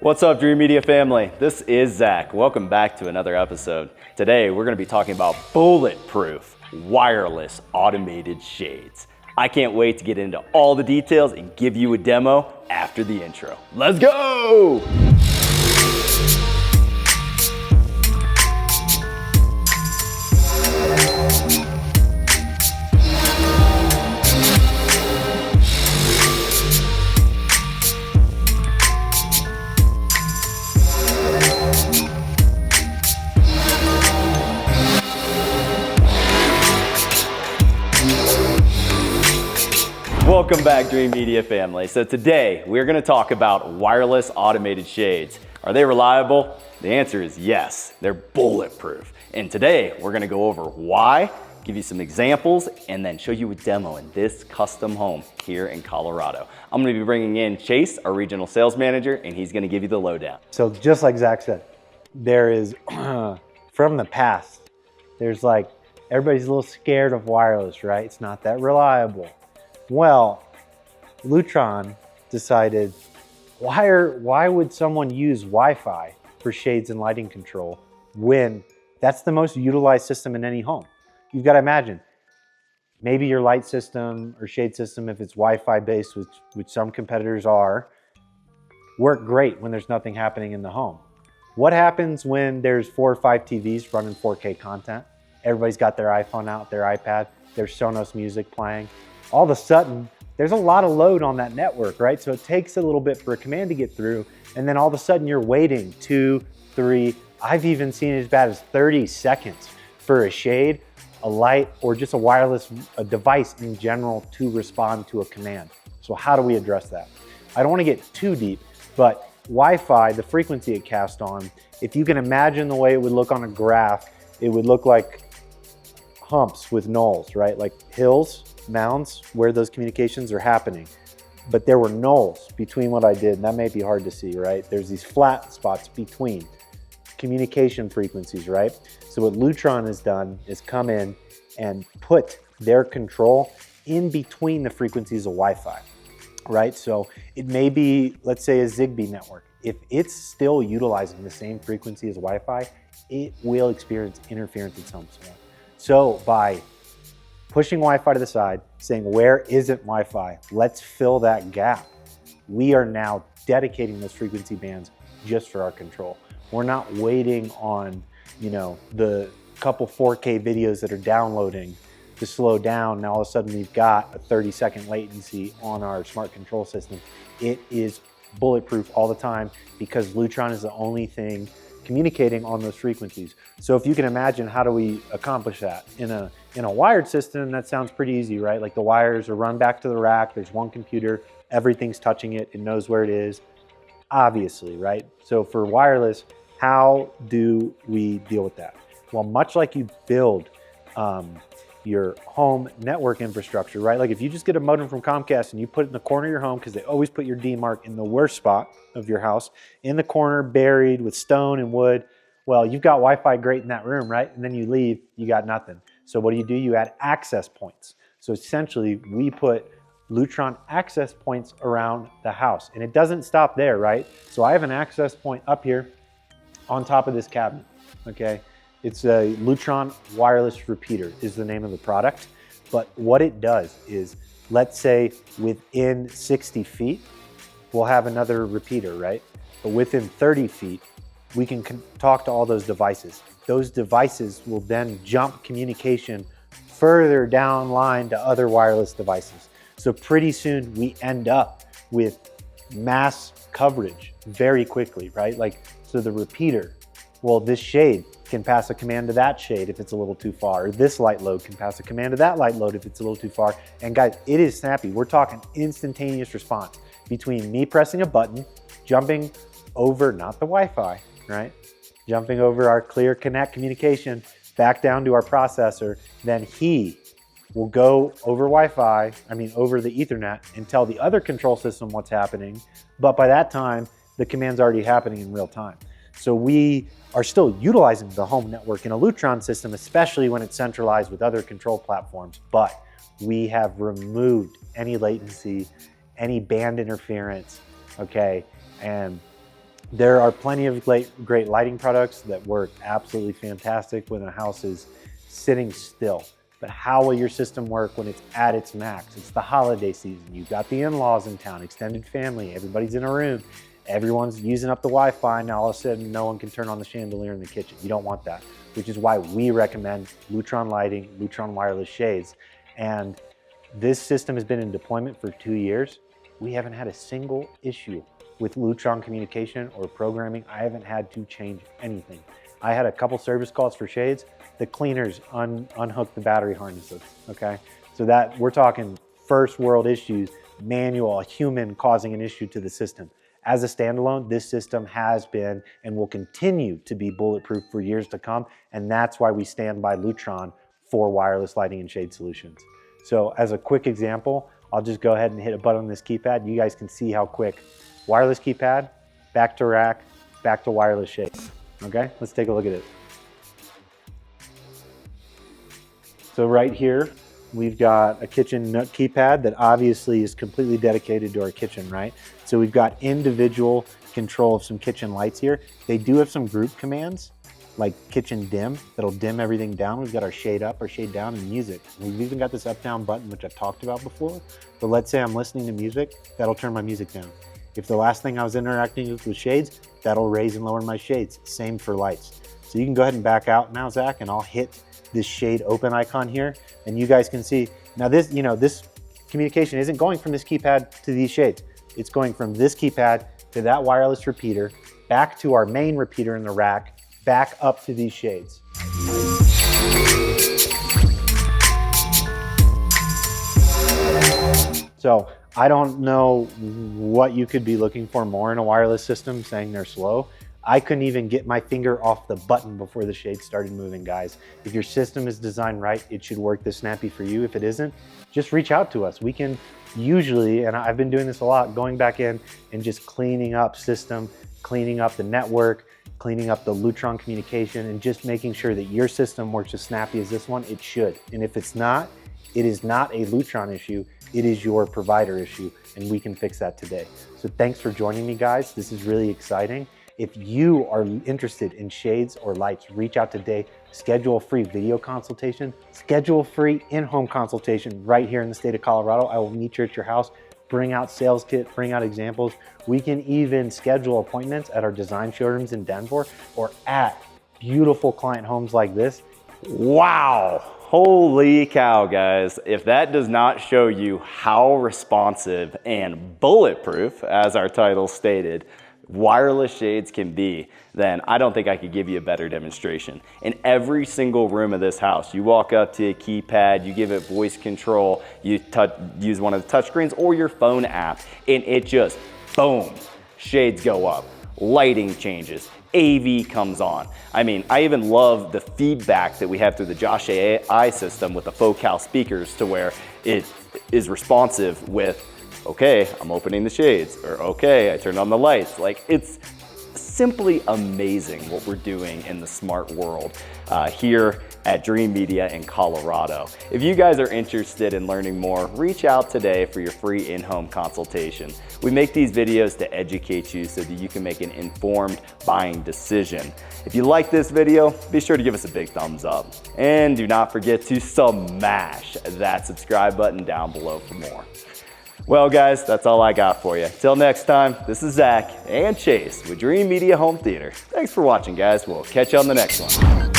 What's up, Dream Media family? This is Zach. Welcome back to another episode. Today, we're going to be talking about bulletproof, wireless, automated shades. I can't wait to get into all the details and give you a demo after the intro. Let's go! Welcome back, Dream Media family. So today, we're gonna talk about wireless automated shades. Are they reliable? The answer is yes, they're bulletproof. And today, we're gonna go over why, give you some examples, and then show you a demo in this custom home here in Colorado. I'm gonna be bringing in Chase, our regional sales manager, and he's gonna give you the lowdown. So just like Zach said, there is, from the past, there's like, everybody's a little scared of wireless, right? It's not that reliable. Well, Lutron decided, why would someone use Wi-Fi for shades and lighting control when that's the most utilized system in any home? You've got to imagine, maybe your light system or shade system, if it's Wi-Fi based, which some competitors are, work great when there's nothing happening in the home. What happens when there's 4 or 5 TVs running 4K content? Everybody's got their iPhone out, their iPad, there's Sonos music playing. All of a sudden, there's a lot of load on that network, right? So it takes a little bit for a command to get through, and then all of a sudden you're waiting 2, 3, I've even seen as bad as 30 seconds for a shade, a light, or just a wireless device in general to respond to a command. So how do we address that? I don't want to get too deep, but Wi-Fi, the frequency it casts on, if you can imagine the way it would look on a graph, it would look like humps with knolls, right? Like hills, mounds, where those communications are happening. But there were knolls between what I did, and that may be hard to see, right? There's these flat spots between communication frequencies, right? So what Lutron has done is come in and put their control in between the frequencies of Wi-Fi, right? So it may be, let's say, a Zigbee network. If it's still utilizing the same frequency as Wi-Fi, it will experience interference at some point. So by pushing Wi-Fi to the side, saying where isn't Wi-Fi, let's fill that gap. We are now dedicating those frequency bands just for our control. We're not waiting on, the couple 4K videos that are downloading to slow down. Now all of a sudden we've got a 30-second latency on our smart control system. It is bulletproof all the time because Lutron is the only thing communicating on those frequencies. So if you can imagine, how do we accomplish that? In a wired system, that sounds pretty easy, right? Like the wires are run back to the rack, there's one computer, everything's touching it, it knows where it is, obviously, right? So for wireless, how do we deal with that? Well, much like you build your home network infrastructure, right? Like if you just get a modem from Comcast and you put it in the corner of your home, because they always put your D mark in the worst spot of your house, in the corner, buried with stone and wood. Well, you've got Wi-Fi great in that room, right? And then you leave, you got nothing. So what do? You add access points. So essentially we put Lutron access points around the house, and it doesn't stop there, right? So I have an access point up here on top of this cabinet, okay? It's a Lutron wireless repeater is the name of the product. But what it does is, let's say within 60 feet, we'll have another repeater, right? But within 30 feet, we can talk to all those devices. Those devices will then jump communication further down line to other wireless devices. So pretty soon we end up with mass coverage very quickly, right? Like, so the repeater, well, this shade can pass a command to that shade if it's a little too far, or this light load can pass a command to that light load if it's a little too far. And guys, it is snappy. We're talking instantaneous response between me pressing a button, jumping over, not the Wi-Fi, right? Jumping over our clear connect communication back down to our processor, then he will go over Wi-Fi, over the Ethernet, and tell the other control system what's happening. But by that time, the command's already happening in real time. So we are still utilizing the home network in a Lutron system, especially when it's centralized with other control platforms, but we have removed any latency, any band interference, okay? And There are plenty of great lighting products that work absolutely fantastic when a house is sitting still. But how will your system work when it's at its max? It's the holiday season. You've got the in-laws in town, extended family, everybody's in a room, everyone's using up the Wi-Fi. Now all of a sudden, no one can turn on the chandelier in the kitchen. You don't want that, which is why we recommend Lutron lighting, Lutron wireless shades. And this system has been in deployment for 2 years. We haven't had a single issue with Lutron communication or programming. I haven't had to change anything. I had a couple service calls for shades. The cleaners unhooked the battery harnesses, okay? So that we're talking first world issues, manual, a human causing an issue to the system. As a standalone, this system has been and will continue to be bulletproof for years to come. And that's why we stand by Lutron for wireless lighting and shade solutions. So as a quick example, I'll just go ahead and hit a button on this keypad. You guys can see how quick wireless keypad, back to rack, back to wireless shade. Okay, let's take a look at it. So right here, we've got a kitchen keypad that obviously is completely dedicated to our kitchen, right? So we've got individual control of some kitchen lights here. They do have some group commands, like kitchen dim, that'll dim everything down. We've got our shade up, our shade down, and music. We've even got this up-down button, which I've talked about before. But let's say I'm listening to music, that'll turn my music down. If the last thing I was interacting with was shades, that'll raise and lower my shades. Same for lights. So you can go ahead and back out now, Zach, and I'll hit this shade open icon here, and you guys can see, now this, this communication isn't going from this keypad to these shades. It's going from this keypad to that wireless repeater, back to our main repeater in the rack, back up to these shades. So I don't know what you could be looking for more in a wireless system, saying they're slow. I couldn't even get my finger off the button before the shade started moving, guys. If your system is designed right, it should work this snappy for you. If it isn't, just reach out to us. We can usually, and I've been doing this a lot, going back in and just cleaning up system, cleaning up the network, cleaning up the Lutron communication, and just making sure that your system works as snappy as this one. It should. And if it's not, it is not a Lutron issue. It is your provider issue, and we can fix that today. So thanks for joining me, guys. This is really exciting. If you are interested in shades or lights, reach out today, schedule a free video consultation, schedule a free in-home consultation right here in the state of Colorado. I will meet you at your house, bring out sales kit, bring out examples. We can even schedule appointments at our design showrooms in Denver or at beautiful client homes like this. Wow, holy cow, guys. If that does not show you how responsive and bulletproof, as our title stated, wireless shades can be, then I don't think I could give you a better demonstration. In every single room of this house, you walk up to a keypad, you give it voice control, you use one of the touch screens or your phone app, and it just, boom, shades go up, lighting changes, AV comes on. I mean, I even love the feedback that we have through the Josh AI system with the Focal speakers to where it is responsive with, okay, I'm opening the shades, or okay, I turned on the lights. Like, it's simply amazing what we're doing in the smart world here at Dream Media in Colorado. If you guys are interested in learning more, reach out today for your free in-home consultation. We make these videos to educate you so that you can make an informed buying decision. If you like this video, be sure to give us a big thumbs up. And do not forget to smash that subscribe button down below for more. Well, guys, that's all I got for you. Till next time, this is Zach and Chase with Dream Media Home Theater. Thanks for watching, guys. We'll catch you on the next one.